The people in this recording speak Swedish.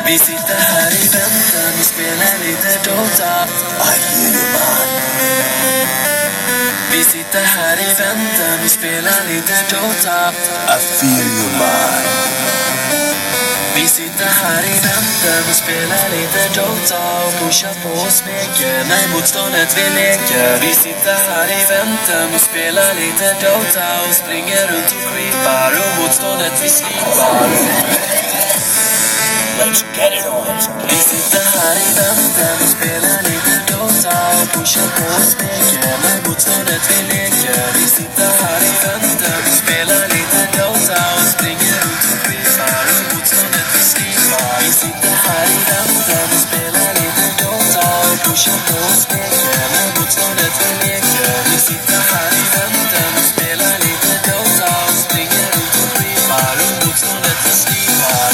Vi sitter här i väntan och spelar lite Dota. I hear you man. Vi sitter här i väntan och spelar lite Dota. I feel you man. Vi sitter här i väntan och spelar lite Dota och pushar på och smeker när motståndet vi leker. Vi sitter här i väntan och spelar lite Dota och springer runt och creepar och motståndet vi slipar. Let's get it on. Vi sitter här i väntan och spelar lite Dota och pushar på och smeker när motståndet vi leker. Vi sitter här i väntan och spelar lite Dota och springer runt och creepar och motståndet vi slipar. Vi sitter här i väntan och spelar lite Dota och pushar på och smeker när motståndet vi leker. Vi sitter här i väntan och spelar lite Dota och springer runt och creepar och motståndet vi slipar.